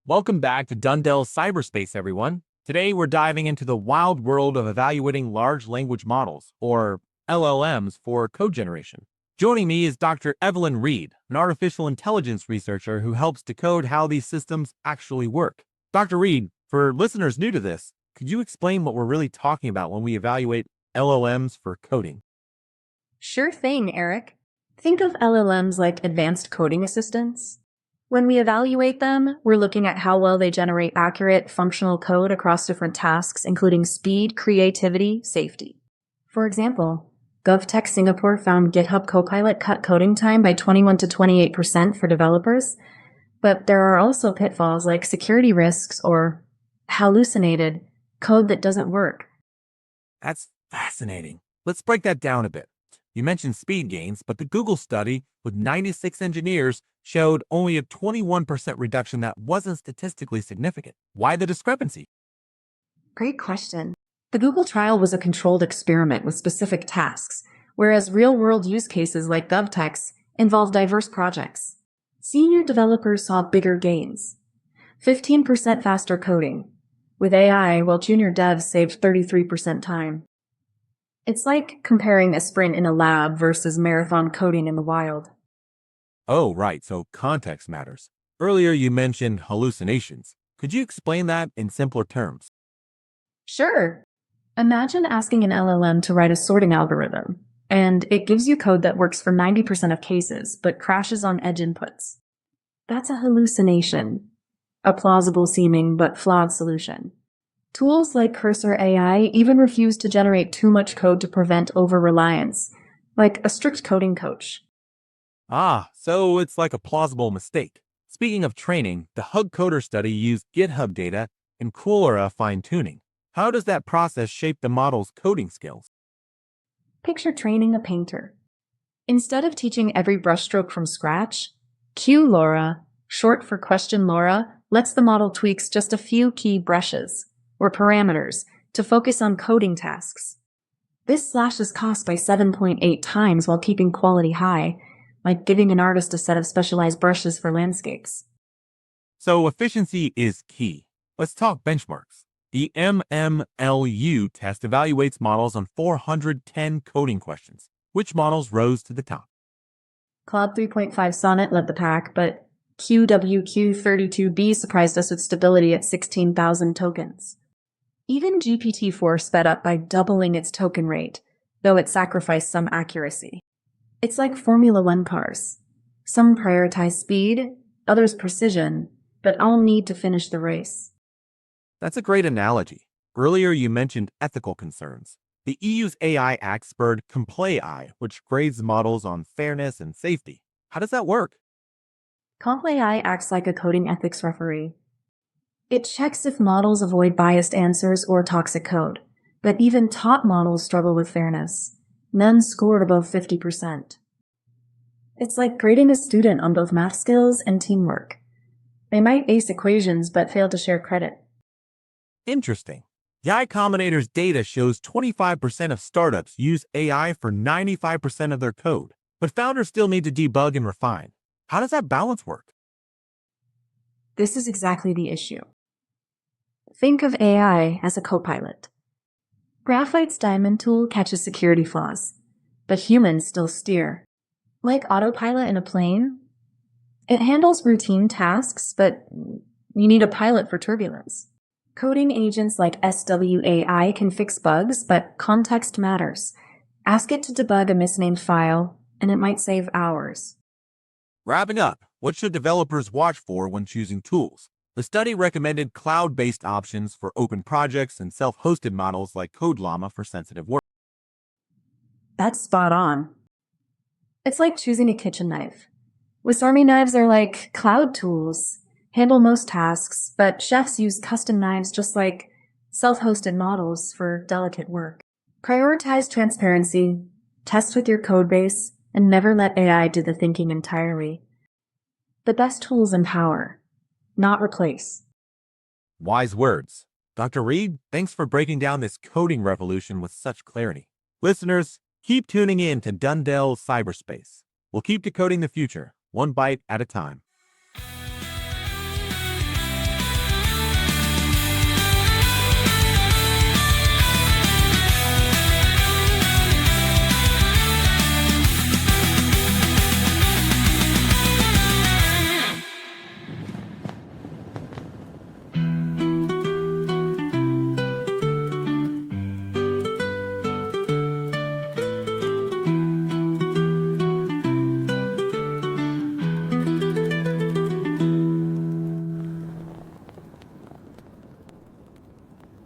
Welcome back to Dundell Cyberspace, everyone. Today, we're diving into the wild world of evaluating large language models, or LLMs, for code generation. Joining me is Dr. Evelyn Reed, an artificial intelligence researcher who helps decode how these systems actually work. Dr. Reed, for listeners new to this, could you explain what we're really talking about when we evaluate LLMs for coding? Sure thing, Eric. Think of LLMs like advanced coding assistants. When we evaluate them, we're looking at how well they generate accurate, functional code across different tasks, including speed, creativity, safety. For example, GovTech Singapore found GitHub Copilot cut coding time by 21 to 28% for developers, but there are also pitfalls like security risks or hallucinated code that doesn't work. That's fascinating. Let's break that down a bit. You mentioned speed gains, but the Google study with 96 engineers showed only a 21% reduction that wasn't statistically significant. Why the discrepancy? Great question. The Google trial was a controlled experiment with specific tasks, whereas real-world use cases like GovTech's involve diverse projects. Senior developers saw bigger gains. 15% faster coding with AI, while junior devs saved 33% time. It's like comparing a sprint in a lab versus marathon coding in the wild. Oh, right, so context matters. Earlier you mentioned hallucinations. Could you explain that in simpler terms? Sure. Imagine asking an LLM to write a sorting algorithm, and it gives you code that works for 90% of cases, but crashes on edge inputs. That's a hallucination, a plausible seeming but flawed solution. Tools like Cursor AI even refuse to generate too much code to prevent over-reliance, like a strict coding coach. Ah, so it's like a plausible mistake. Speaking of training, the Hug Coder study used GitHub data and Coolera fine-tuning. How does that process shape the model's coding skills? Picture training a painter. Instead of teaching every brushstroke from scratch, QLoRa, short for question LoRa, lets the model tweaks just a few key brushes, or parameters, to focus on coding tasks. This slashes cost by 7.8 times while keeping quality high, like giving an artist a set of specialized brushes for landscapes. So efficiency is key. Let's talk benchmarks. The MMLU test evaluates models on 410 coding questions. Which models rose to the top? Claude 3.5 Sonnet led the pack, but QWQ32B surprised us with stability at 16,000 tokens. Even GPT-4 sped up by doubling its token rate, though it sacrificed some accuracy. It's like Formula One cars. Some prioritize speed, others precision, but all need to finish the race. That's a great analogy. Earlier you mentioned ethical concerns. The EU's AI Act spurred CompLAI, which grades models on fairness and safety. How does that work? CompLAI acts like a coding ethics referee. It checks if models avoid biased answers or toxic code, but even top models struggle with fairness. None scored above 50%. It's like grading a student on both math skills and teamwork. They might ace equations but fail to share credit. Interesting. The I Combinator's data shows 25% of startups use AI for 95% of their code, but founders still need to debug and refine. How does that balance work? This is exactly the issue. Think of AI as a copilot. Graphite's diamond tool catches security flaws, but humans still steer. Like autopilot in a plane, it handles routine tasks, but you need a pilot for turbulence. Coding agents like SWAI can fix bugs, but context matters. Ask it to debug a misnamed file, and it might save hours. Wrapping up, what should developers watch for when choosing tools? The study recommended cloud-based options for open projects and self-hosted models like CodeLlama for sensitive work. That's spot on. It's like choosing a kitchen knife. Wasabi knives are like cloud tools, handle most tasks, but chefs use custom knives just like self-hosted models for delicate work. Prioritize transparency, test with your codebase, and never let AI do the thinking entirely. The best tools empower, not replace. Wise words. Dr. Reed, thanks for breaking down this coding revolution with such clarity. Listeners, keep tuning in to Dundell Cyberspace. We'll keep decoding the future, one byte at a time.